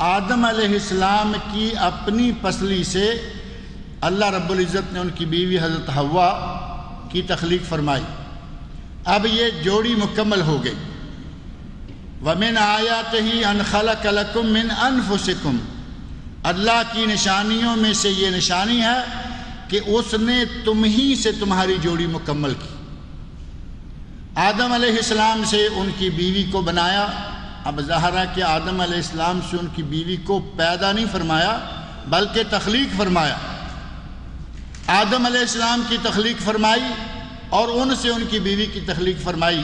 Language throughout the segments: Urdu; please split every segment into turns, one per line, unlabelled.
آدم علیہ السلام کی اپنی پسلی سے اللہ رب العزت نے ان کی بیوی حضرت حوا کی تخلیق فرمائی۔ اب یہ جوڑی مکمل ہو گئی۔ وَمِنْ آيَاتِهِ أَنْ خَلَقَ لَكُم مِّنْ أَنفُسِكُم، اللہ کی نشانیوں میں سے یہ نشانی ہے کہ اس نے تم ہی سے تمہاری جوڑی مکمل کی۔ آدم علیہ السلام سے ان کی بیوی کو بنایا۔ اب ظاہر ہے کہ آدم علیہ السلام سے ان کی بیوی کو پیدا نہیں فرمایا بلکہ تخلیق فرمایا۔ آدم علیہ السلام کی تخلیق فرمائی اور ان سے ان کی بیوی کی تخلیق فرمائی۔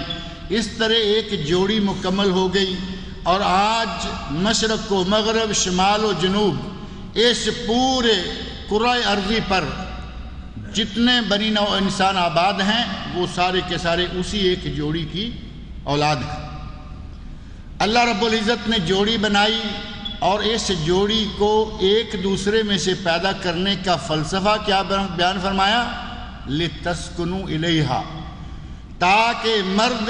اس طرح ایک جوڑی مکمل ہو گئی، اور آج مشرق و مغرب، شمال و جنوب، اس پورے کرۂ ارضی پر جتنے بنی نوع انسان آباد ہیں وہ سارے کے سارے اسی ایک جوڑی کی اولاد ہیں۔ اللہ رب العزت نے جوڑی بنائی اور اس جوڑی کو ایک دوسرے میں سے پیدا کرنے کا فلسفہ کیا بیان فرمایا؟ لِتَسْكُنُوا إِلَيْهَا، تاکہ مرد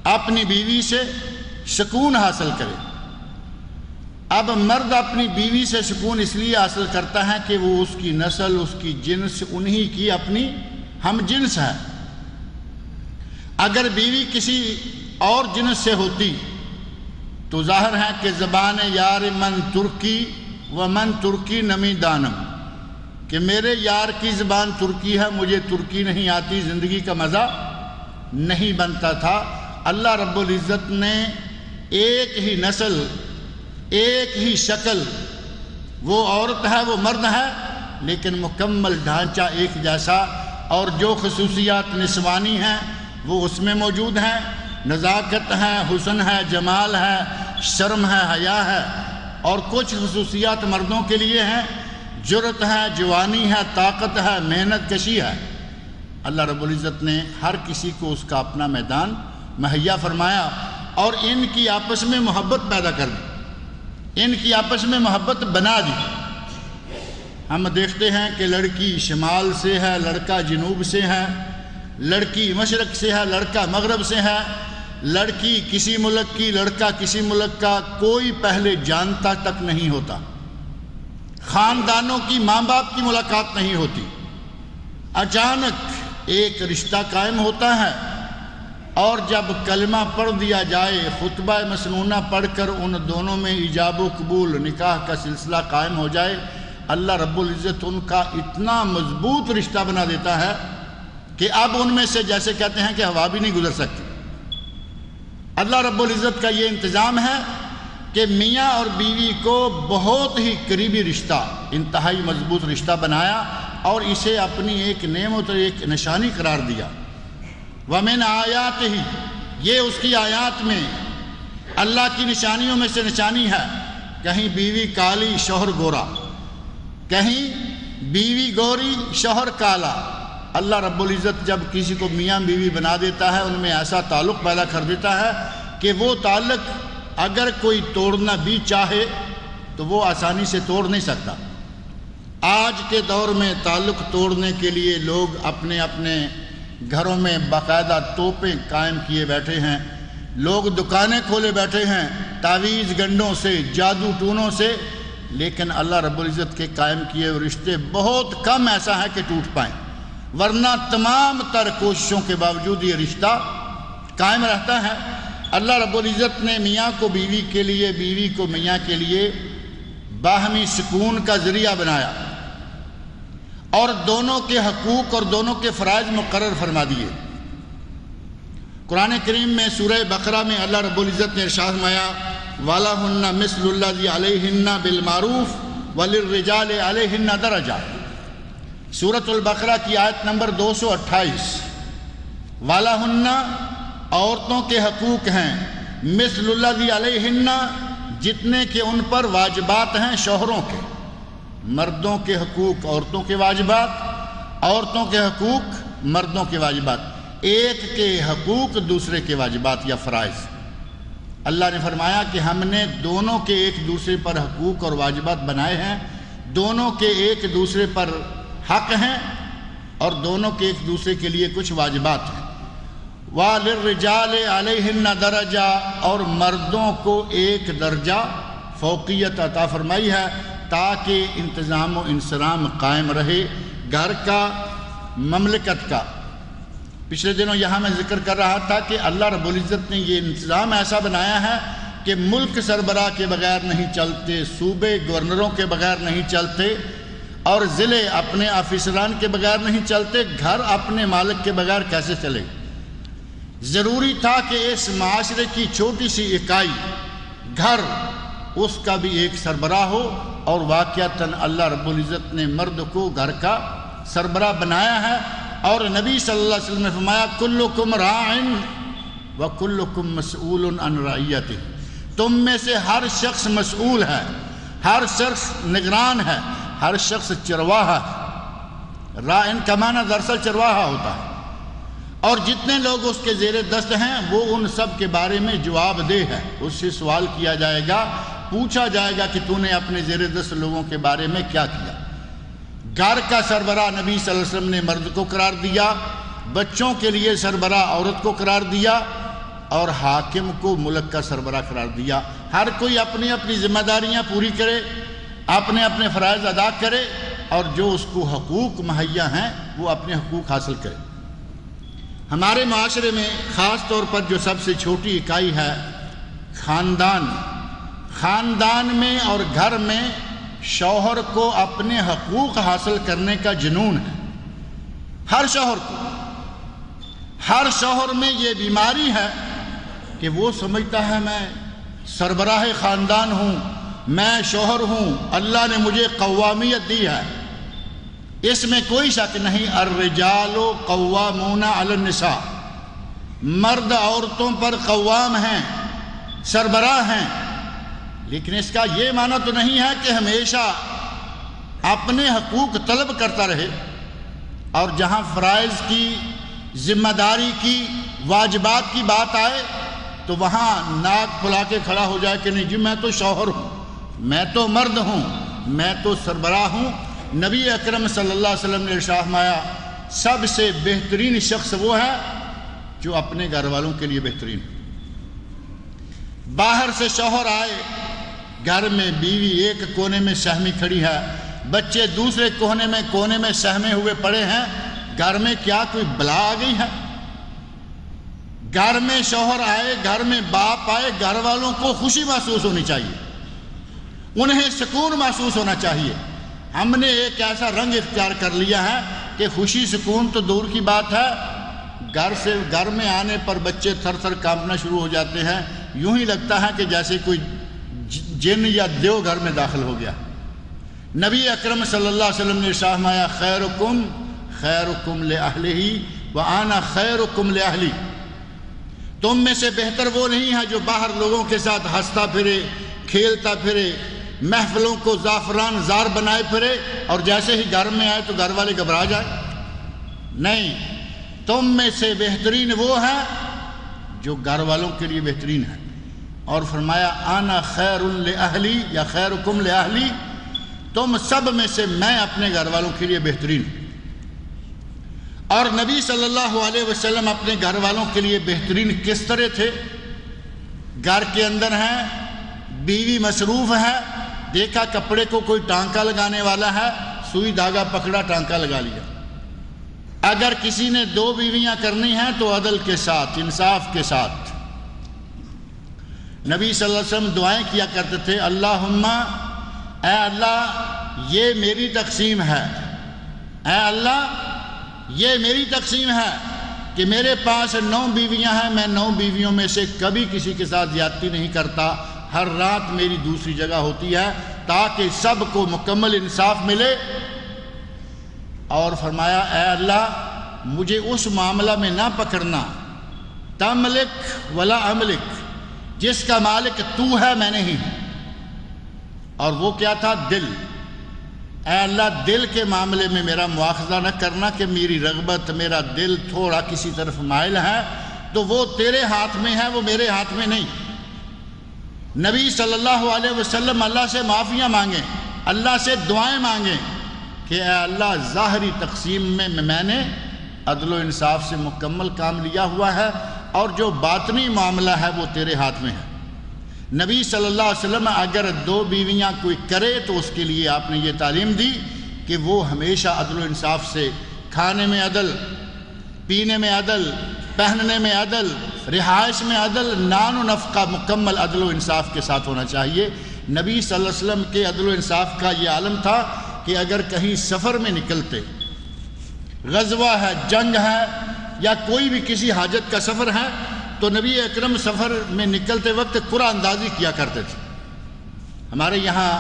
اپنی بیوی سے سکون حاصل کرے۔ اب مرد اپنی بیوی سے سکون اس لیے حاصل کرتا ہے کہ وہ اس کی نسل، اس کی جنس انہی کی اپنی ہم جنس ہے۔ اگر بیوی کسی اور جنس سے ہوتی تو ظاہر ہے کہ زبان یار من ترکی و من ترکی نمی دانم، کہ میرے یار کی زبان ترکی ہے، مجھے ترکی نہیں آتی، زندگی کا مزہ نہیں بنتا تھا۔ اللہ رب العزت نے ایک ہی نسل، ایک ہی شکل، وہ عورت ہے وہ مرد ہے، لیکن مکمل ڈھانچہ ایک جیسا، اور جو خصوصیات نسوانی ہیں وہ اس میں موجود ہیں۔ نزاکت ہے، حسن ہے، جمال ہے، شرم ہے، حیا ہے، اور کچھ خصوصیات مردوں کے لیے ہیں، جرأت ہے، جوانی ہے، طاقت ہے، محنت کشی ہے۔ اللہ رب العزت نے ہر کسی کو اس کا اپنا میدان مہیا فرمایا، اور ان کی آپس میں محبت پیدا کر دی، ان کی آپس میں محبت بنا دی۔ ہم دیکھتے ہیں کہ لڑکی شمال سے ہے، لڑکا جنوب سے ہے، لڑکی مشرق سے ہے، لڑکا مغرب سے ہے، لڑکی کسی ملک کی، لڑکا کسی ملک کا، کوئی پہلے جانتا تک نہیں ہوتا، خاندانوں کی، ماں باپ کی ملاقات نہیں ہوتی، اچانک ایک رشتہ قائم ہوتا ہے، اور جب کلمہ پڑھ دیا جائے، خطبہ مسنونہ پڑھ کر ان دونوں میں ایجاب و قبول نکاح کا سلسلہ قائم ہو جائے، اللہ رب العزت ان کا اتنا مضبوط رشتہ بنا دیتا ہے کہ اب ان میں سے جیسے کہتے ہیں کہ ہوا بھی نہیں گزر سکتی۔ اللہ رب العزت کا یہ انتظام ہے کہ میاں اور بیوی کو بہت ہی قریبی رشتہ، انتہائی مضبوط رشتہ بنایا، اور اسے اپنی ایک نعمت اور ایک نشانی قرار دیا۔ وَمِنْ آیَاتِهِ، یہ اس کی آیات میں اللہ کی نشانیوں میں سے نشانی ہے۔ کہیں بیوی کالی شوہر گورا، کہیں بیوی گوری شوہر کالا۔ اللہ رب العزت جب کسی کو میاں بیوی بنا دیتا ہے، ان میں ایسا تعلق پیدا کر دیتا ہے کہ وہ تعلق اگر کوئی توڑنا بھی چاہے تو وہ آسانی سے توڑ نہیں سکتا۔ آج کے دور میں تعلق توڑنے کے لیے لوگ اپنے اپنے گھروں میں باقاعدہ توپیں قائم کیے بیٹھے ہیں، لوگ دکانیں کھولے بیٹھے ہیں تعویذ گنڈوں سے، جادو ٹونوں سے، لیکن اللہ رب العزت کے قائم کیے ہوئے رشتے بہت کم ایسا ہے کہ ٹوٹ پائیں، ورنہ تمام تر کوششوں کے باوجود یہ رشتہ قائم رہتا ہے۔ اللہ رب العزت نے میاں کو بیوی کے لیے، بیوی کو میاں کے لیے باہمی سکون کا ذریعہ بنایا، اور دونوں کے حقوق اور دونوں کے فرائض مقرر فرما دیے۔ قرآن کریم میں سورہ بقرہ میں اللہ رب العزت نے ارشاد فرمایا وَلَهُنَّ مِثْلُ الَّذِي عَلَيْهِنَّ بِالْمَعْرُوفِ وَلِلرِّجَالِ عَلَيْهِنَّ دَرَجَةٌ، سورۃ البقرہ کی آیت نمبر 228۔ وَلَهُنَّ، عورتوں کے حقوق ہیں، مِثْلُ الَّذِي عَلَيْهِنَّ، جتنے کہ ان پر واجبات ہیں شوہروں کے۔ مردوں کے حقوق عورتوں کے واجبات، عورتوں کے حقوق مردوں کے واجبات، ایک کے حقوق دوسرے کے واجبات یا فرائض۔ اللہ نے فرمایا کہ ہم نے دونوں کے ایک دوسرے پر حقوق اور واجبات بنائے ہیں، دونوں کے ایک دوسرے پر حق ہیں، اور دونوں کے ایک دوسرے کے لیے کچھ واجبات ہیں۔ وَلِلرِّجَالِ عَلَيْهِنَّ دَرَجَةٌ، اور مردوں کو ایک درجہ فوقیت عطا فرمائی ہے تاکہ انتظام و انصرام قائم رہے گھر کا، مملکت کا۔ پچھلے دنوں یہاں میں ذکر کر رہا تھا کہ اللہ رب العزت نے یہ انتظام ایسا بنایا ہے کہ ملک سربراہ کے بغیر نہیں چلتے، صوبے گورنروں کے بغیر نہیں چلتے، اور ضلع اپنے آفیسران کے بغیر نہیں چلتے، گھر اپنے مالک کے بغیر کیسے چلے؟ ضروری تھا کہ اس معاشرے کی چھوٹی سی اکائی گھر، اس کا بھی ایک سربراہ ہو، اور واقعتاً اللہ رب العزت نے مرد کو گھر کا سربراہ بنایا ہے۔ اور نبی صلی اللہ علیہ وسلم نے فرمایا کلکم راعٍ وکلکم مسئول عن رعیتہ، تم میں سے ہر شخص مسئول ہے، ہر شخص نگران ہے، ہر شخص چرواہا ہے۔ راعٍ کا معنی دراصل چرواہا ہوتا ہے، اور جتنے لوگ اس کے زیر دست ہیں وہ ان سب کے بارے میں جواب دہ ہے۔ اس سے سوال کیا جائے گا، پوچھا جائے گا کہ تو نے اپنے زیر دست لوگوں کے بارے میں کیا کیا۔ گھر کا سربراہ نبی صلی اللہ علیہ وسلم نے مرد کو قرار دیا، بچوں کے لیے سربراہ عورت کو قرار دیا، اور حاکم کو ملک کا سربراہ قرار دیا۔ ہر کوئی اپنی اپنی ذمہ داریاں پوری کرے، اپنے اپنے فرائض ادا کرے، اور جو اس کو حقوق مہیا ہیں وہ اپنے حقوق حاصل کرے۔ ہمارے معاشرے میں خاص طور پر جو سب سے چھوٹی اکائی ہے خاندان، خاندان میں اور گھر میں شوہر کو اپنے حقوق حاصل کرنے کا جنون ہے۔ ہر شوہر کو، ہر شوہر میں یہ بیماری ہے کہ وہ سمجھتا ہے میں سربراہ خاندان ہوں، میں شوہر ہوں، اللہ نے مجھے قوامیت دی ہے۔ اس میں کوئی شک نہیں، الرجال قوامون علی النساء، مرد عورتوں پر قوام ہیں، سربراہ ہیں، لیکن اس کا یہ معنی تو نہیں ہے کہ ہمیشہ اپنے حقوق طلب کرتا رہے، اور جہاں فرائض کی، ذمہ داری کی، واجبات کی بات آئے تو وہاں ناک پھلا کے کھڑا ہو جائے کہ نہیں جی میں تو شوہر ہوں، میں تو مرد ہوں، میں تو سربراہ ہوں۔ نبی اکرم صلی اللہ علیہ وسلم نے ارشاد فرمایا سب سے بہترین شخص وہ ہے جو اپنے گھر والوں کے لیے بہترین۔ باہر سے شوہر آئے، گھر میں بیوی ایک کونے میں سہمی کھڑی ہے، بچے دوسرے کونے میں سہمے ہوئے پڑے ہیں، گھر میں کیا کوئی بلا آ گئی ہے؟ گھر میں شوہر آئے، گھر میں باپ آئے، گھر والوں کو خوشی محسوس ہونی چاہیے، انہیں سکون محسوس ہونا چاہیے۔ ہم نے ایک ایسا رنگ اختیار کر لیا ہے کہ خوشی سکون تو دور کی بات ہے، گھر میں آنے پر بچے تھر تھر کانپنا شروع ہو جاتے ہیں، یوں ہی لگتا ہے کہ جیسے کوئی جن یا دیو گھر میں داخل ہو گیا۔ نبی اکرم صلی اللہ علیہ وسلم نے ارشاد فرمایا خیرکم خیرکم لأہلہ وأنا خیرکم لأہلی، تم میں سے بہتر وہ نہیں ہے جو باہر لوگوں کے ساتھ ہنستا پھرے، کھیلتا پھرے، محفلوں کو زعفران زار بنائے پھرے، اور جیسے ہی گھر میں آئے تو گھر والے گھبرا جائے۔ نہیں، تم میں سے بہترین وہ ہے جو گھر والوں کے لیے بہترین ہے۔ اور فرمایا انا خیر لأہلی یا خیرکم لأہلی، تم سب میں سے میں اپنے گھر والوں کے لیے بہترین ہوں۔ اور نبی صلی اللہ علیہ وسلم اپنے گھر والوں کے لیے بہترین کس طرح تھے؟ گھر کے اندر ہیں، بیوی مصروف ہے، دیکھا کپڑے کو کوئی ٹانکا لگانے والا ہے، سوئی دھاگا پکڑا، ٹانکا لگا لیا۔ اگر کسی نے 2 بیویاں کرنی ہیں تو عدل کے ساتھ، انصاف کے ساتھ۔ نبی صلی اللہ علیہ وسلم دعائیں کیا کرتے تھے، اللہم اے اللہ یہ میری تقسیم ہے، اے اللہ یہ میری تقسیم ہے کہ میرے پاس 9 بیویاں ہیں، میں 9 بیویوں میں سے کبھی کسی کے ساتھ زیادتی نہیں کرتا، ہر رات میری دوسری جگہ ہوتی ہے تاکہ سب کو مکمل انصاف ملے۔ اور فرمایا اے اللہ مجھے اس معاملہ میں نہ پکڑنا، تملک ولا املک، جس کا مالک تو ہے میں نہیں۔ اور وہ کیا تھا؟ دل۔ اے اللہ دل کے معاملے میں میرا مواخذہ نہ کرنا کہ میری رغبت، میرا دل تھوڑا کسی طرف مائل ہے تو وہ تیرے ہاتھ میں ہے، وہ میرے ہاتھ میں نہیں۔ نبی صلی اللہ علیہ وسلم اللہ سے معافیاں مانگیں، اللہ سے دعائیں مانگیں کہ اے اللہ ظاہری تقسیم میں نے عدل و انصاف سے مکمل کام لیا ہوا ہے، اور جو باطنی معاملہ ہے وہ تیرے ہاتھ میں ہے۔ نبی صلی اللہ علیہ وسلم اگر 2 بیویاں کوئی کرے تو اس کے لیے آپ نے یہ تعلیم دی کہ وہ ہمیشہ عدل و انصاف سے، کھانے میں عدل، پینے میں عدل، پہننے میں عدل، رہائش میں عدل، نان و نفقہ مکمل عدل و انصاف کے ساتھ ہونا چاہیے۔ نبی صلی اللہ علیہ وسلم کے عدل و انصاف کا یہ عالم تھا کہ اگر کہیں سفر میں نکلتے، غزوہ ہے، جنگ ہے، یا کوئی بھی کسی حاجت کا سفر ہے، تو نبی اکرم سفر میں نکلتے وقت قرآن اندازی کیا کرتے تھے۔ ہمارے یہاں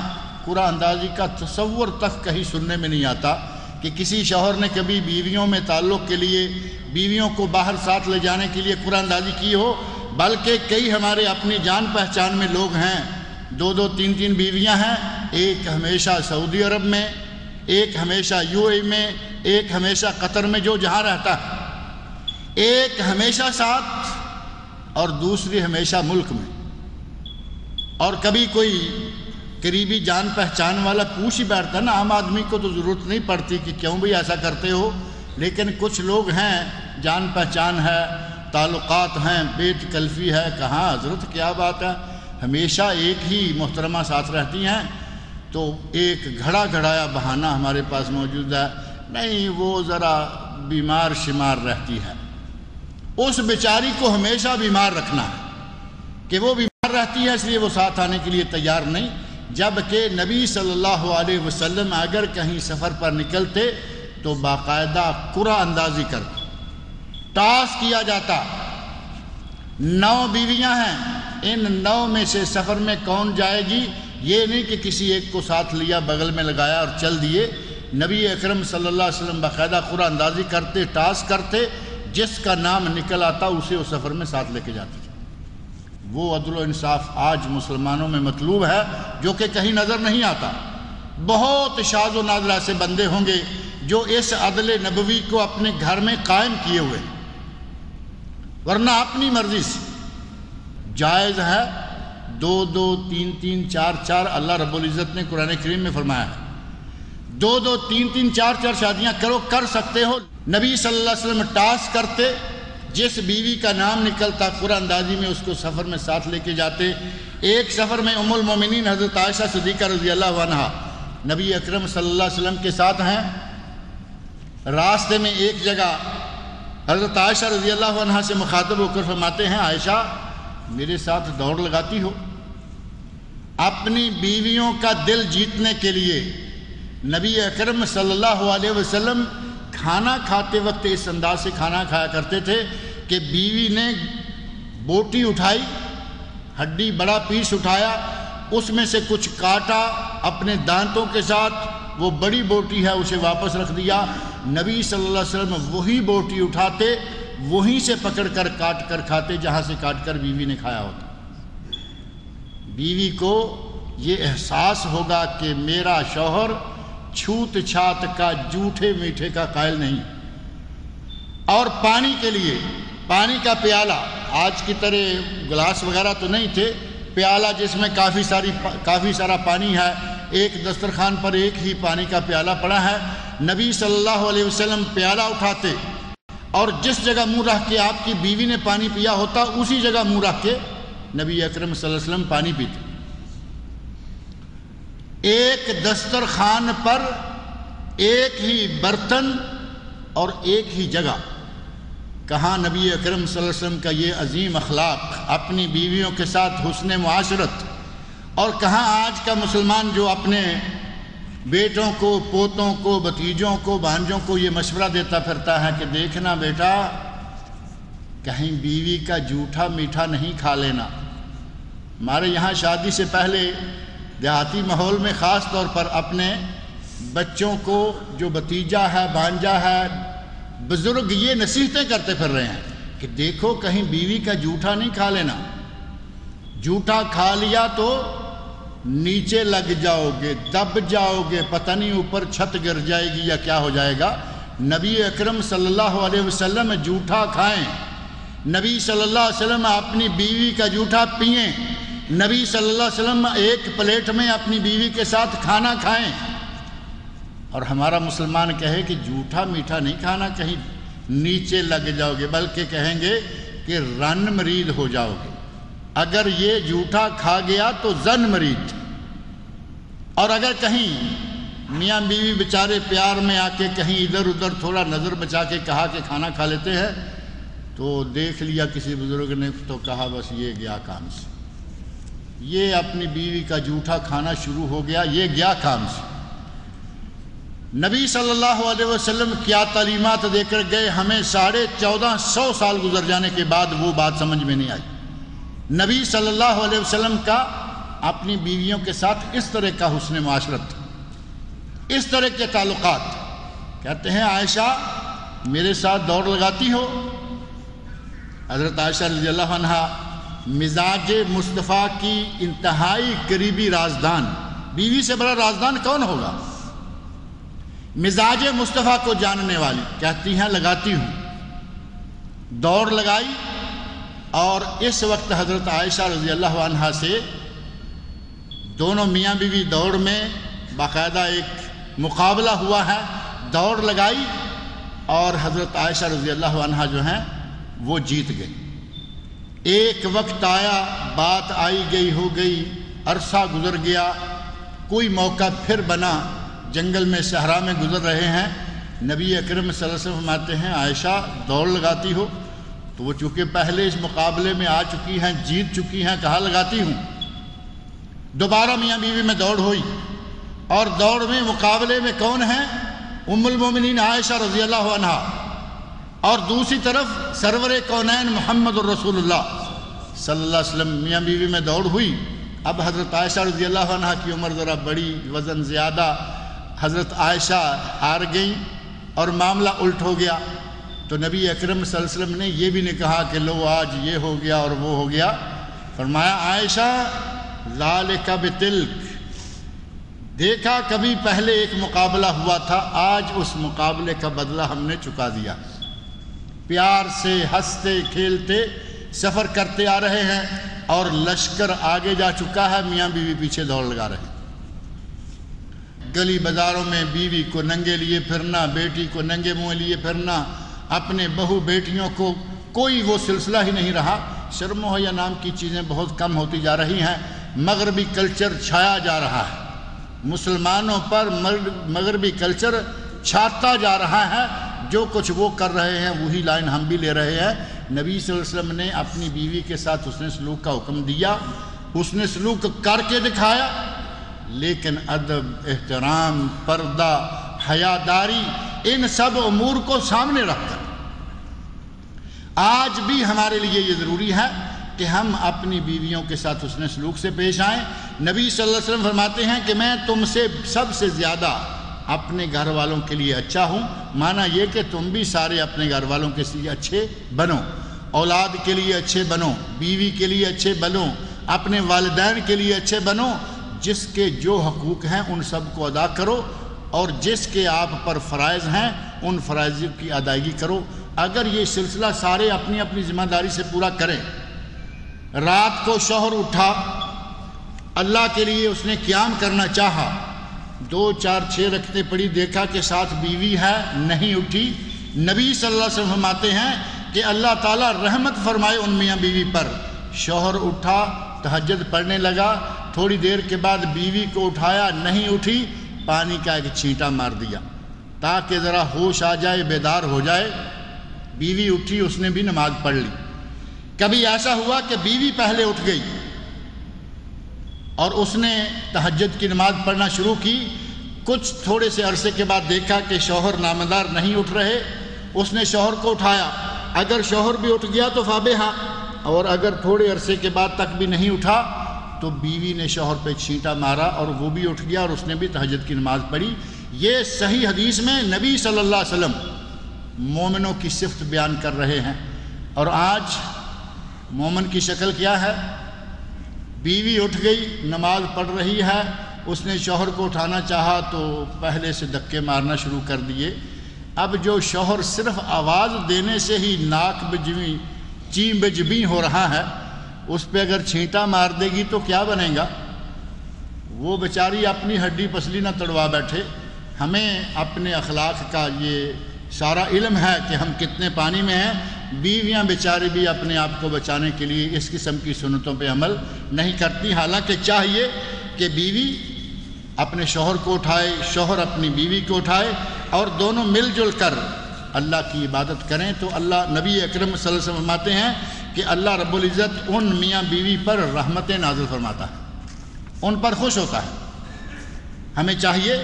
قرآن اندازی کا تصور تک کہیں سننے میں نہیں آتا کہ کسی شوہر نے کبھی بیویوں میں تعلق کے لیے، بیویوں کو باہر ساتھ لے جانے کے لیے قرآن اندازی کی ہو، بلکہ کئی ہمارے اپنی جان پہچان میں لوگ ہیں، 2 3 بیویاں ہیں، ایک ہمیشہ سعودی عرب میں، ایک ہمیشہ UAE میں، ایک ہمیشہ قطر میں، جو جہاں رہتا ہے، ایک ہمیشہ ساتھ اور دوسری ہمیشہ ملک میں۔ اور کبھی کوئی قریبی جان پہچان والا پوچھ ہی بیٹھتا ہے نا، عام آدمی کو تو ضرورت نہیں پڑتی کہ کیوں بھی ایسا کرتے ہو، لیکن کچھ لوگ ہیں، جان پہچان ہے، تعلقات ہیں، بے تکلفی ہے، کہاں حضرت کیا بات ہے، ہمیشہ ایک ہی محترمہ ساتھ رہتی ہیں، تو ایک گھڑا گھڑایا بہانہ ہمارے پاس موجود ہے، نہیں وہ ذرا بیمار شمار رہتی ہے۔ اس بیچاری کو ہمیشہ بیمار رکھنا ہے کہ وہ بیمار رہتی ہے، اس لیے وہ ساتھ آنے کے لیے تیار نہیں، جبکہ نبی صلی اللہ علیہ وسلم اگر کہیں سفر پر نکلتے تو باقاعدہ قرآن اندازی کرتے، ٹاس کیا جاتا، 9 بیویاں ہیں، ان 9 میں سے سفر میں کون جائے گی، یہ نہیں کہ کسی ایک کو ساتھ لیا، بغل میں لگایا اور چل دیے۔ نبی اکرم صلی اللہ علیہ وسلم باقاعدہ قرآن اندازی کرتے، ٹاس کرتے، جس کا نام نکل آتا اسے اس سفر میں ساتھ لے کے جاتے تھے۔ وہ عدل و انصاف آج مسلمانوں میں مطلوب ہے، جو کہ کہیں نظر نہیں آتا۔ بہت شاذ و نادر ایسے بندے ہوں گے جو اس عدل نبوی کو اپنے گھر میں قائم کیے ہوئے، ورنہ اپنی مرضی سے جائز ہے 2 2 3 3 4 4، اللہ رب العزت نے قرآن کریم میں فرمایا ہے 2 2 3 3 4 4 شادیاں کرو، کر سکتے ہو۔ نبی صلی اللہ علیہ وسلم ٹاس کرتے، جس بیوی کا نام نکلتا قرآن اندازی میں اس کو سفر میں ساتھ لے کے جاتے۔ ایک سفر میں ام المومنین حضرت عائشہ صدیقہ رضی اللہ عنہا نبی اکرم صلی اللہ علیہ وسلم کے ساتھ ہیں، راستے میں ایک جگہ حضرت عائشہ رضی اللہ عنہا سے مخاطب ہو کر فرماتے ہیں، عائشہ میرے ساتھ دوڑ لگاتی ہو؟ اپنی بیویوں کا دل جیتنے کے لیے نبی اکرم صلی اللہ علیہ وسلم کھانا کھاتے وقت اس انداز سے کھانا کھایا کرتے تھے کہ بیوی نے بوٹی اٹھائی، ہڈی بڑا پیس اٹھایا، اس میں سے کچھ کاٹا اپنے دانتوں کے ساتھ، وہ بڑی بوٹی ہے اسے واپس رکھ دیا، نبی صلی اللہ علیہ وسلم وہی بوٹی اٹھاتے، وہیں سے پکڑ کر کاٹ کر کھاتے جہاں سے کاٹ کر بیوی نے کھایا ہوتا۔ بیوی کو یہ احساس ہوگا کہ میرا شوہر چھوت چھات کا، جھوٹے میٹھے کا قائل نہیں۔ اور پانی کے لیے پانی کا پیالہ، آج کی طرح گلاس وغیرہ تو نہیں تھے، پیالہ جس میں کافی سارا پانی ہے، ایک دسترخوان پر ایک ہی پانی کا پیالہ پڑا ہے، نبی صلی اللہ علیہ وسلم پیالہ اٹھاتے اور جس جگہ منہ رکھ کے آپ کی بیوی نے پانی پیا ہوتا اسی جگہ منہ رکھ کے نبی اکرم صلی اللہ علیہ وسلم پانی پیتے۔ ایک دسترخوان پر ایک ہی برتن اور ایک ہی جگہ، کہاں نبی اکرم صلی اللہ علیہ وسلم کا یہ عظیم اخلاق، اپنی بیویوں کے ساتھ حسن معاشرت، اور کہاں آج کا مسلمان جو اپنے بیٹوں کو، پوتوں کو، بھتیجوں کو، بھانجوں کو یہ مشورہ دیتا پھرتا ہے کہ دیکھنا بیٹا کہیں بیوی کا جھوٹا میٹھا نہیں کھا لینا۔ ہمارے یہاں شادی سے پہلے دیہاتی ماحول میں خاص طور پر اپنے بچوں کو، جو بھتیجا ہے، بھانجا ہے، بزرگ یہ نصیحتیں کرتے پھر رہے ہیں کہ دیکھو کہیں بیوی کا جھوٹا نہیں کھا لینا، جھوٹا کھا لیا تو نیچے لگ جاؤ گے، دب جاؤ گے، پتہ نہیں اوپر چھت گر جائے گی یا کیا ہو جائے گا۔ نبی اکرم صلی اللہ علیہ وسلم جھوٹا کھائیں، نبی صلی اللہ علیہ وسلم اپنی بیوی کا جھوٹا پئیں، نبی صلی اللہ علیہ وسلم ایک پلیٹ میں اپنی بیوی کے ساتھ کھانا کھائیں۔ اور ہمارا مسلمان کہے کہ جھوٹا میٹھا نہیں کھانا، کہیں نیچے لگ جاؤ گے، بلکہ کہیں گے کہ رن مرید ہو جاؤ گے۔ اگر یہ جھوٹا کھا گیا تو زن مرید، اور اگر کہیں میاں بیوی بیچارے پیار میں آ کے کہیں ادھر ادھر تھوڑا نظر بچا کے کہا کہ کھانا کھا لیتے ہیں، تو دیکھ لیا کسی بزرگ نے تو کہا بس یہ گیا کام سے، یہ اپنی بیوی کا جھوٹا کھانا شروع ہو گیا، یہ گیا کام سے۔ نبی صلی اللہ علیہ وسلم کیا تعلیمات دے کر گئے، ہمیں 1450 سال گزر جانے کے بعد وہ بات سمجھ میں نہیں آئی۔ نبی صلی اللہ علیہ وسلم کا اپنی بیویوں کے ساتھ اس طرح کا حسن معاشرت تھا، اس طرح کے تعلقات۔ کہتے ہیں عائشہ میرے ساتھ دوڑ لگاتی ہو؟ حضرت عائشہ رضی اللہ عنہا مزاج مصطفیٰ کی انتہائی قریبی رازدان، بیوی سے بڑا رازدان کون ہوگا؟ مزاج مصطفیٰ کو جاننے والی کہتی ہیں لگاتی ہوں۔ دوڑ لگائی، اور اس وقت حضرت عائشہ رضی اللہ عنہا سے دونوں میاں بیوی دوڑ میں باقاعدہ ایک مقابلہ ہوا ہے، دوڑ لگائی اور حضرت عائشہ رضی اللہ عنہا جو ہیں وہ جیت گئی۔ ایک وقت آیا، بات آئی گئی ہو گئی، عرصہ گزر گیا، کوئی موقع پھر بنا، جنگل میں صحرا میں گزر رہے ہیں، نبی اکرم صلی اللہ علیہ وسلم فرماتے ہیں عائشہ دوڑ لگاتی ہو؟ تو وہ چونکہ پہلے اس مقابلے میں آ چکی ہیں، جیت چکی ہیں، کہا لگاتی ہوں۔ دوبارہ میاں بیوی میں دوڑ ہوئی، اور دوڑ میں مقابلے میں کون ہیں؟ ام المومنین عائشہ رضی اللہ عنہا، اور دوسری طرف سرور کونین محمد الرسول اللہ صلی اللہ علیہ وسلم۔ میاں بیوی میں دوڑ ہوئی، اب حضرت عائشہ رضی اللہ عنہا کی عمر ذرا بڑی، وزن زیادہ، حضرت عائشہ ہار گئیں اور معاملہ الٹ ہو گیا۔ تو نبی اکرم صلی اللہ علیہ وسلم نے یہ بھی نہیں کہا کہ لو آج یہ ہو گیا اور وہ ہو گیا، فرمایا عائشہ ذالک بتلک، دیکھا کبھی پہلے ایک مقابلہ ہوا تھا، آج اس مقابلے کا بدلہ ہم نے چکا دیا۔ پیار سے ہنستے کھیلتے سفر کرتے آ رہے ہیں، اور لشکر آگے جا چکا ہے، میاں بیوی پیچھے دوڑ لگا رہے ہیں۔ گلی بازاروں میں بیوی کو ننگے لیے پھرنا، بیٹی کو ننگے منہ لیے پھرنا، اپنے بہو بیٹیوں کو کوئی وہ سلسلہ ہی نہیں رہا۔ شرم و حیا نام کی چیزیں بہت کم ہوتی جا رہی ہیں، مغربی کلچر چھایا جا رہا ہے، مسلمانوں پر مغربی کلچر چھاتا جا رہا ہے، جو کچھ وہ کر رہے ہیں وہی لائن ہم بھی لے رہے ہیں۔ نبی صلی اللہ علیہ وسلم نے اپنی بیوی کے ساتھ حسن سلوک کا حکم دیا، حسن سلوک کر کے دکھایا، لیکن ادب، احترام، پردہ، حیاداری، ان سب امور کو سامنے رکھ کر آج بھی ہمارے لیے یہ ضروری ہے کہ ہم اپنی بیویوں کے ساتھ حسن سلوک سے پیش آئیں۔ نبی صلی اللہ علیہ وسلم فرماتے ہیں کہ میں تم سے سب سے زیادہ اپنے گھر والوں کے لیے اچھا ہوں، مانا یہ کہ تم بھی سارے اپنے گھر والوں کے لیے اچھے بنو، اولاد کے لیے اچھے بنو، بیوی کے لیے اچھے بنو، اپنے والدین کے لیے اچھے بنو، جس کے جو حقوق ہیں ان سب کو ادا کرو، اور جس کے آپ پر فرائض ہیں ان فرائض کی ادائیگی کرو۔ اگر یہ سلسلہ سارے اپنی اپنی ذمہ داری سے پورا کریں، رات کو شوہر اٹھا، اللہ کے لیے اس نے قیام کرنا چاہا، 2 4 6 رکعتیں پڑھی، دیکھا کہ ساتھ بیوی ہے، نہیں اٹھی، نبی صلی اللہ علیہ وسلم فرماتے ہیں کہ اللہ تعالیٰ رحمت فرمائے ان میاں بیوی پر۔ شوہر اٹھا، تہجد پڑھنے لگا، تھوڑی دیر کے بعد بیوی کو اٹھایا، نہیں اٹھی، پانی کا ایک چھینٹا مار دیا تاکہ ذرا ہوش آ جائے، بیدار ہو جائے۔ بیوی اٹھی، اس نے بھی نماز پڑھ لی۔ کبھی ایسا ہوا کہ بیوی پہلے اٹھ گئی اور اس نے تہجد کی نماز پڑھنا شروع کی، کچھ تھوڑے سے عرصے کے بعد دیکھا کہ شوہر نامدار نہیں اٹھ رہے، اس نے شوہر کو اٹھایا، اگر شوہر بھی اٹھ گیا تو فابہا، اور اگر تھوڑے عرصے کے بعد تک بھی نہیں اٹھا تو بیوی نے شوہر پہ چھینٹا مارا اور وہ بھی اٹھ گیا اور اس نے بھی تہجد کی نماز پڑھی۔ یہ صحیح حدیث میں نبی صلی اللہ علیہ وسلم مومنوں کی صفت بیان کر رہے ہیں۔ اور آج مومن کی شکل کیا ہے؟ بیوی اٹھ گئی، نماز پڑھ رہی ہے، اس نے شوہر کو اٹھانا چاہا تو پہلے سے دھکے مارنا شروع کر دیے۔ اب جو شوہر صرف آواز دینے سے ہی ناک بجویں چین بجبیں ہو رہا ہے، اس پہ اگر چھینٹا مار دے گی تو کیا بنے گا؟ وہ بیچاری اپنی ہڈی پسلی نہ تڑوا بیٹھے۔ ہمیں اپنے اخلاق کا یہ سارا علم ہے کہ ہم کتنے پانی میں ہیں، بیویاں بیچاری بھی اپنے آپ کو بچانے کے لیے اس قسم کی سنتوں پہ عمل نہیں کرتی، حالانکہ چاہیے کہ بیوی اپنے شوہر کو اٹھائے، شوہر اپنی بیوی کو اٹھائے اور دونوں مل جل کر اللہ کی عبادت کریں۔ تو اللہ نبی اکرم صلی اللہ علیہ وسلم فرماتے ہیں کہ اللہ رب العزت ان میاں بیوی پر رحمتیں نازل فرماتا ہے، ان پر خوش ہوتا ہے۔ ہمیں چاہیے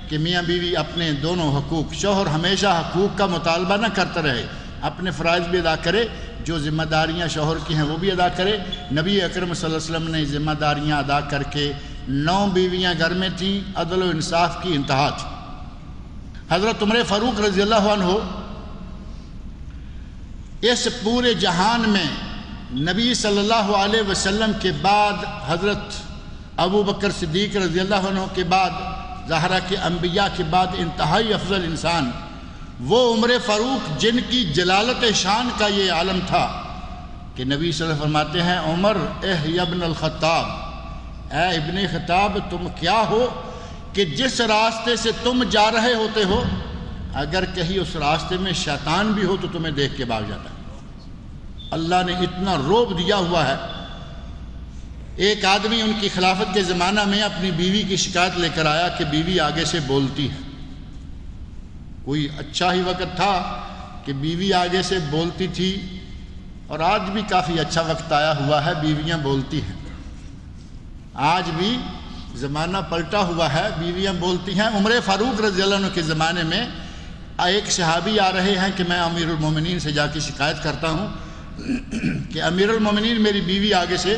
کہ میاں بیوی اپنے دونوں حقوق، شوہر ہمیشہ حقوق کا مطالبہ نہ کرتا رہے، اپنے فرائض بھی ادا کرے، جو ذمہ داریاں شوہر کی ہیں وہ بھی ادا کرے۔ نبی اکرم صلی اللہ علیہ وسلم نے ذمہ داریاں ادا کر کے 9 بیویاں گھر میں تھیں، عدل و انصاف کی انتہا تھی۔ حضرت عمر فاروق رضی اللہ عنہ اس پورے جہان میں نبی صلی اللہ علیہ وسلم کے بعد، حضرت ابو بکر صدیق رضی اللہ عنہ کے بعد، زہرا کے انبیاء کے بعد انتہائی افضل انسان وہ عمر فاروق، جن کی جلالت شان کا یہ عالم تھا کہ نبی صلی اللہ علیہ وسلم فرماتے ہیں عمر اے ابن الخطاب، اے ابن خطاب تم کیا ہو کہ جس راستے سے تم جا رہے ہوتے ہو اگر کہیں اس راستے میں شیطان بھی ہو تو تمہیں دیکھ کے بھاگ جاتا ہے۔ اللہ نے اتنا رعب دیا ہوا ہے۔ ایک آدمی ان کی خلافت کے زمانہ میں اپنی بیوی کی شکایت لے کر آیا کہ بیوی آگے سے بولتی ہے۔ کوئی اچھا ہی وقت تھا کہ بیوی آگے سے بولتی تھی، اور آج بھی کافی اچھا وقت آیا ہوا ہے، بیویاں بولتی ہیں۔ آج بھی زمانہ پلٹا ہوا ہے، بیویاں بولتی ہیں۔ عمر فاروق رضی اللہ عنہ کے زمانے میں ایک صحابی آ رہے ہیں کہ میں امیر المومنین سے جا کے شکایت کرتا ہوں کہ امیر المومنین میری بیوی آگے سے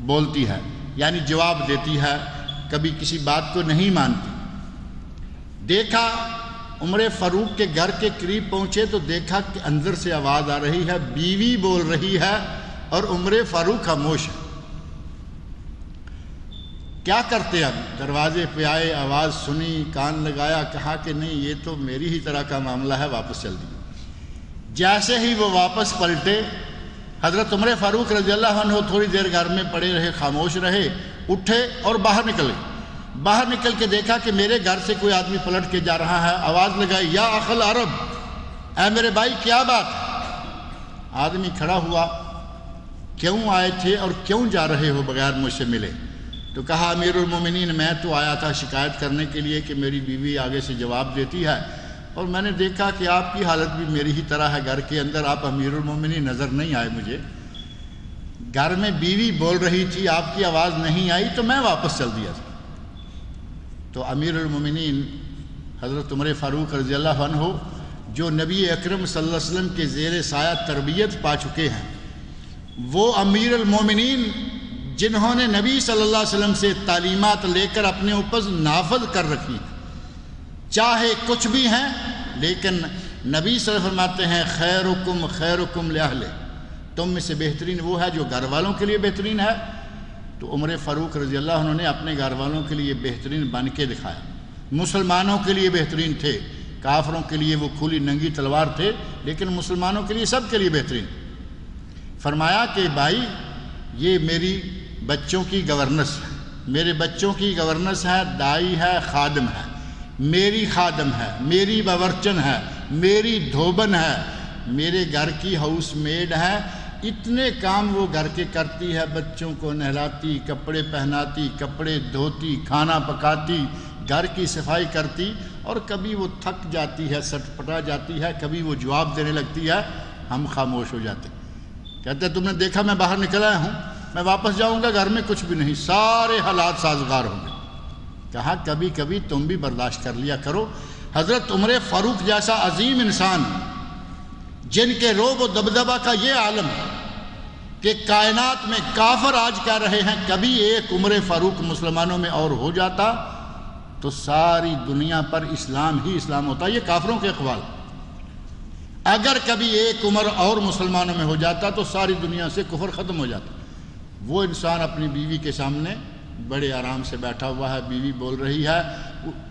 بولتی ہے، یعنی جواب دیتی ہے، کبھی کسی بات کو نہیں مانتی۔ دیکھا عمر فاروق کے گھر کے قریب پہنچے تو دیکھا کہ اندر سے آواز آ رہی ہے، بیوی بول رہی ہے اور عمر فاروق خاموش ہے۔ کیا کرتے اب؟ دروازے پہ آئے، آواز سنی، کان لگایا، کہا کہ نہیں یہ تو میری ہی طرح کا معاملہ ہے، واپس چل دی۔ جیسے ہی وہ واپس پلٹے، حضرت عمر فاروق رضی اللہ عنہ تھوڑی دیر گھر میں پڑے رہے، خاموش رہے، اٹھے اور باہر نکلے۔ باہر نکل کے دیکھا کہ میرے گھر سے کوئی آدمی پلٹ کے جا رہا ہے، آواز لگائی، یا اخ العرب، اے میرے بھائی کیا بات ہے؟ آدمی کھڑا ہوا، کیوں آئے تھے اور کیوں جا رہے ہو بغیر مجھ سے ملے؟ تو کہا امیر المومنین میں تو آیا تھا شکایت کرنے کے لیے کہ میری بیوی آگے سے جواب دیتی ہے، اور میں نے دیکھا کہ آپ کی حالت بھی میری ہی طرح ہے، گھر کے اندر آپ امیر المومنین نظر نہیں آئے مجھے، گھر میں بیوی بول رہی تھی، آپ کی آواز نہیں آئی تو میں واپس چل دیا تھا۔ تو امیر المومنین حضرت عمر فاروق رضی اللہ عنہ جو نبی اکرم صلی اللہ علیہ وسلم کے زیر سایہ تربیت پا چکے ہیں، وہ امیر المومنین جنہوں نے نبی صلی اللہ علیہ وسلم سے تعلیمات لے کر اپنے اوپر نافذ کر رکھی، چاہے کچھ بھی ہیں، لیکن نبی صلی اللہ علیہ وسلم فرماتے ہیں خیرکم خیرکم لأہلہ، تم میں سے بہترین وہ ہے جو گھر والوں کے لیے بہترین ہے۔ تو عمر فاروق رضی اللہ عنہ نے اپنے گھر والوں کے لیے بہترین بن کے دکھایا، مسلمانوں کے لیے بہترین تھے، کافروں کے لیے وہ کھلی ننگی تلوار تھے، لیکن مسلمانوں کے لیے سب کے لیے بہترین۔ فرمایا کہ بھائی یہ میری بچوں کی گورننس ہے، میرے بچوں کی گورننس ہے، دائی ہے، خادم ہے، میری خادم ہے، میری باورچن ہے، میری دھوبن ہے، میرے گھر کی ہاؤس میڈ ہے، اتنے کام وہ گھر کے کرتی ہے، بچوں کو نہلاتی، کپڑے پہناتی، کپڑے دھوتی، کھانا پکاتی، گھر کی صفائی کرتی، اور کبھی وہ تھک جاتی ہے، سٹ پٹا جاتی ہے، کبھی وہ جواب دینے لگتی ہے، ہم خاموش ہو جاتے ہیں۔ کہتے ہیں تم نے دیکھا میں باہر نکل آیا ہوں، میں واپس جاؤں گا گھر میں کچھ بھی نہیں، سارے حالات سازگار ہوں گے۔ کہا کبھی کبھی تم بھی برداشت کر لیا کرو۔ حضرت عمر فاروق جیسا عظیم انسان جن کے رعب و دبدبہ کا یہ عالم ہے کہ کائنات میں کافر آج کہہ رہے ہیں کبھی ایک عمر فاروق مسلمانوں میں اور ہو جاتا تو ساری دنیا پر اسلام ہی اسلام ہوتا، یہ کافروں کے اقوال۔ اگر کبھی ایک عمر اور مسلمانوں میں ہو جاتا تو ساری دنیا سے کفر ختم ہو جاتا۔ وہ انسان اپنی بیوی کے سامنے بڑے آرام سے بیٹھا ہوا ہے، بیوی بول رہی ہے،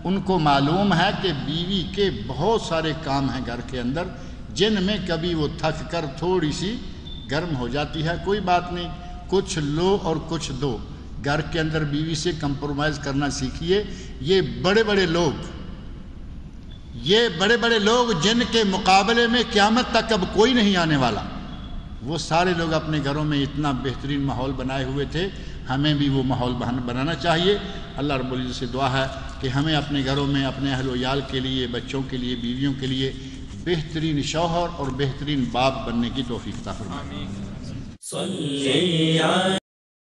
ان کو معلوم ہے کہ بیوی کے بہت سارے کام ہیں گھر کے اندر جن میں کبھی وہ تھک کر تھوڑی سی گرم ہو جاتی ہے، کوئی بات نہیں، کچھ لو اور کچھ دو، گھر کے اندر بیوی سے کمپرومائز کرنا سیکھیے۔ یہ بڑے بڑے لوگ یہ بڑے بڑے لوگ جن کے مقابلے میں قیامت تک اب کوئی نہیں آنے والا، وہ سارے لوگ اپنے گھروں میں اتنا بہترین ماحول بنائے ہوئے تھے، ہمیں بھی وہ ماحول بنانا چاہیے۔ اللہ رب العزت سے دعا ہے کہ ہمیں اپنے گھروں میں اپنے اہل و عیال کے لیے، بچوں کے لیے، بیویوں کے لیے بہترین شوہر اور بہترین باپ بننے کی توفیق عطا فرمائے۔